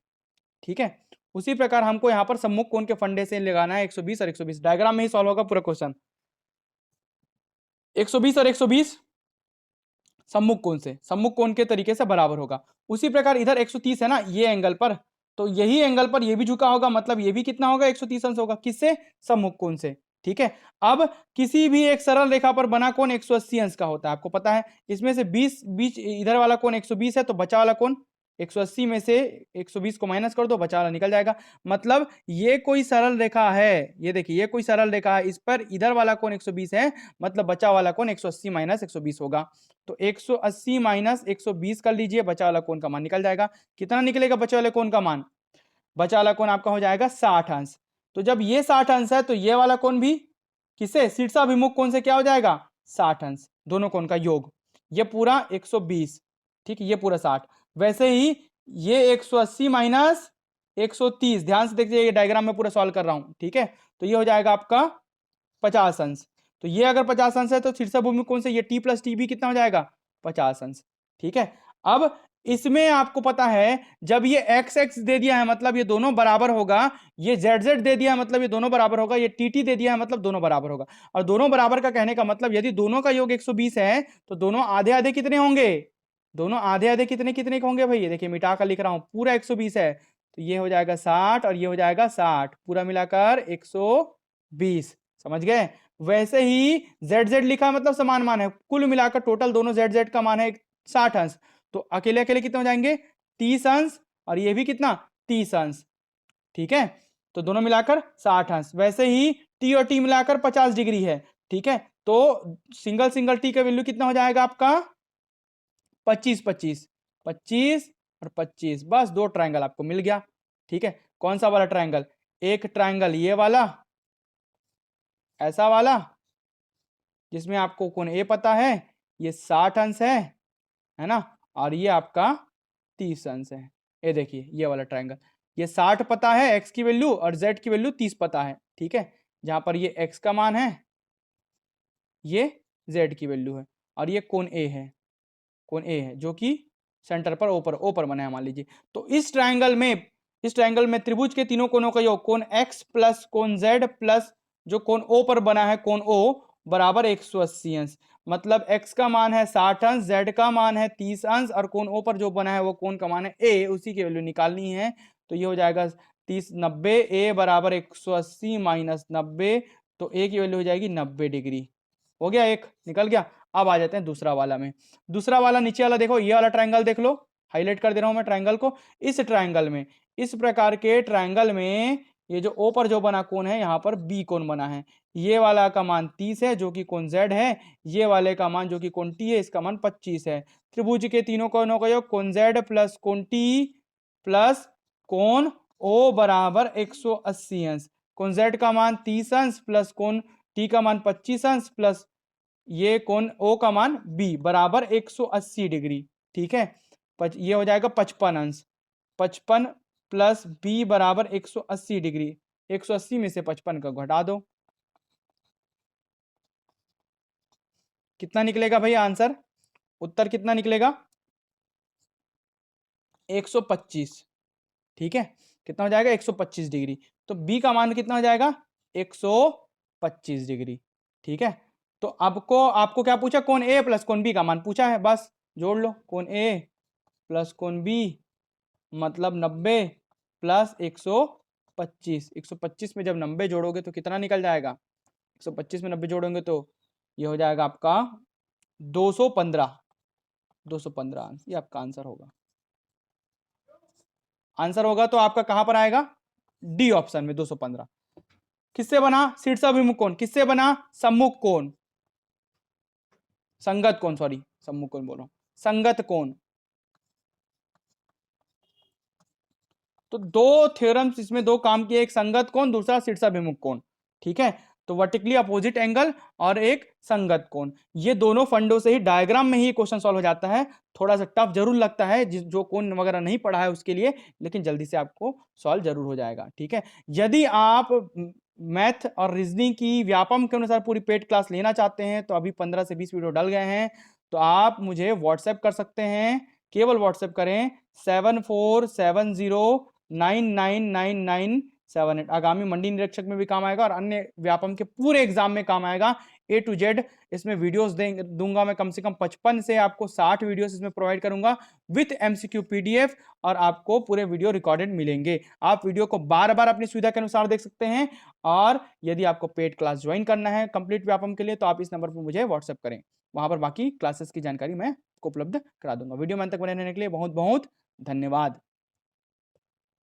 ठीक है। उसी प्रकार हमको यहां पर सम्मुख कोण के फंडे से लगाना है 120 और 120। डायग्राम में ही सॉल्व होगा पूरा क्वेश्चन। 120 और 120 सम्मुख कोण से, सम्मुख कोण के तरीके से बराबर होगा। उसी प्रकार इधर 130 है ना ये एंगल पर, तो यही एंगल पर ये भी झुका होगा, मतलब ये भी कितना होगा? 130 अंश होगा। किससे? सम्मुख कोण से, ठीक है। अब किसी भी एक सरल रेखा पर बना कोण 180 अंश का होता है, आपको पता है। इसमें से 20 बीच इधर वाला कोण 120 है, तो बचा वाला कोण 180 में से 120 को माइनस कर दो, बचा वाला निकल जाएगा। मतलब ये कोई सरल रेखा है, ये देखिए ये कोई सरल रेखा है, इस पर इधर वाला कोण 120 है, मतलब बचा वाला कोण 180 माइनस 120 होगा। तो 180 माइनस 120 कर लीजिए, बचा वाला कोण का मान निकल जाएगा। कितना निकलेगा बचे वाले कोण का मान? बचा वाला कोण आपका हो जाएगा 60 अंश। तो जब ये 60 अंश है, तो ये वाला कोण भी किससे? शीर्षाभिमुख कोण से क्या हो जाएगा? 60 अंश, दोनों कोण का योग। ये पूरा 120, ठीक है, ये पूरा 60। वैसे ही ये 180 माइनस 130, ध्यान से देखिए, ये डायग्राम में पूरा सॉल्व कर रहा हूं, ठीक है। तो ये हो जाएगा आपका 50 अंश। तो ये अगर 50 अंश है, तो शीर्षाभिमुख कोण से ये t प्लस टी भी कितना हो जाएगा? 50 अंश, ठीक है। अब इसमें आपको पता है, जब ये x x दे दिया है मतलब ये दोनों बराबर होगा, ये z z दे दिया है मतलब ये दोनों बराबर होगा, ये t t दे दिया है मतलब दोनों बराबर होगा। और दोनों बराबर का कहने का मतलब, यदि दोनों का योग 120 है, तो दोनों आधे आधे कितने होंगे? दोनों आधे आधे कितने कितने के होंगे भाई? ये देखिए मिटा कर लिख रहा हूं, पूरा 120 है, तो ये हो जाएगा 60 और ये हो जाएगा 60, पूरा मिलाकर 120। समझ गए? वैसे ही जेड जेड लिखा मतलब समान मान है, कुल मिलाकर टोटल दोनों जेड जेड का मान है 60 अंश। तो अकेले अकेले कितने हो जाएंगे? 30 अंश, और ये भी कितना? 30 अंश, ठीक है। तो दोनों मिलाकर 60 अंश। वैसे ही टी और टी मिलाकर 50 डिग्री है, ठीक है। तो सिंगल सिंगल टी का वैल्यू कितना हो जाएगा आपका? 25 25 25 और 25, बस 2 ट्रायंगल आपको मिल गया। ठीक है, कौन सा वाला ट्रायंगल? एक ट्रायंगल ये वाला, ऐसा वाला, जिसमें आपको कोण ए पता है, ये 60 अंश है ना, और ये आपका 30 अंश है। ये देखिए ये वाला ट्रायंगल, ये 60 पता है एक्स की वैल्यू और जेड की वैल्यू 30 पता है। ठीक है, जहां पर ये एक्स का मान है, ये जेड की वैल्यू है, और ये कोण ए है, कोण ए है जो कि सेंटर पर ओ पर बना है मान लीजिए। तो इस ट्रायंगल में त्रिभुज के तीनों कोणों का योग कोण एक्स प्लस कोण जेड प्लस जो कोण ओ पर बना है कोण ओ बराबर 180 अंश। मतलब x का मान है 60 अंश, z का मान है 30 अंश, और कोण ओ पर जो बना है वो कोण का मान है a, उसी की वैल्यू निकालनी है। तो ये हो जाएगा 30 90, a बराबर 180 माइनस 90, तो a की वैल्यू हो जाएगी 90 डिग्री। हो गया, एक निकल गया। अब आ जाते हैं दूसरा वाला में। दूसरा वाला नीचे वाला देखो, ये वाला ट्रायंगल देख लो, हाईलाइट कर दे रहा हूं मैं ट्रायंगल को। इस ट्रायंगल में, इस प्रकार के ट्रायंगल में ये जो ओ पर जो बना कोण है, यहाँ पर बी कोण बना है। ये वाला का मान 30 है जो कि कोण z है, ये वाले का मान जो कि कोण t है, इसका मान 25 है। त्रिभुज के तीनों कोणों का योग कोण z प्लस कोण t प्लस कोण o बराबर 180 अंश। कोण z का मान 30 अंश प्लस कोण t का मान 25 अंश प्लस ये कोण O का मान B बराबर 180 डिग्री। ठीक है, ये हो जाएगा 55 अंश, 55 प्लस B बराबर 180 डिग्री। 180 में से 55 का घटा दो, कितना निकलेगा भैया आंसर? उत्तर कितना निकलेगा? 125। ठीक है, कितना हो जाएगा? 125 डिग्री। तो B का मान कितना हो जाएगा? 125 डिग्री। ठीक है, तो आपको क्या पूछा? कोण A प्लस कोण B का मान पूछा है, बस जोड़ लो। कोण A प्लस कोण B मतलब 90 प्लस 125। 125 में जब 90 जोड़ोगे तो कितना निकल जाएगा? 125 में 90 जोड़ोगे तो ये हो जाएगा आपका 215। 215 ये आपका आंसर होगा। आंसर होगा तो आपका कहां पर आएगा? डी ऑप्शन में 215। किससे बना? शीर्षाभिमुख कोण। किससे बना? सम्मुख कोण, संगत कोण, सॉरी सम्मुख कोण बोल रहा हूं, संगत कोण। तो दो थ्योरम्स इसमें, दो काम किए, एक संगत कोण, दूसरा शीर्षाभिमुख कोण। ठीक है, तो वर्टिकली अपोजिट एंगल और एक संगत कोण, ये दोनों फंडों से ही डायग्राम में ही क्वेश्चन सॉल्व हो जाता है। थोड़ा सा टफ जरूर लगता है जो कोण वगैरह नहीं पढ़ा है उसके लिए, लेकिन जल्दी से आपको सॉल्व जरूर हो जाएगा। ठीक है, यदि आप मैथ और रीजनिंग की व्यापम के अनुसार पूरी पेड क्लास लेना चाहते हैं तो अभी 15 से 20 वीडियो डल गए हैं, तो आप मुझे व्हाट्सएप कर सकते हैं। केवल व्हाट्सएप करें 7470999978। आगामी मंडी निरीक्षक में भी काम आएगा और अन्य व्यापम के पूरे एग्जाम में काम आएगा। A to Z इसमें वीडियोस दूंगा मैं, कम से कम 55 से आपको 60 वीडियोस इसमें प्रोवाइड करूंगा विथ MCQ PDF, और आपको पूरे वीडियो रिकॉर्डेड मिलेंगे। आप वीडियो को बार बार अपनी सुविधा के अनुसार देख सकते हैं। और यदि आपको पेड क्लास ज्वाइन करना है कंप्लीट व्यापम के लिए, तो आप इस नंबर पर मुझे व्हाट्सएप करें, वहां पर बाकी क्लासेस की जानकारी मैं उपलब्ध करा दूंगा। वीडियो में अंत तक बने रहने के लिए बहुत बहुत धन्यवाद।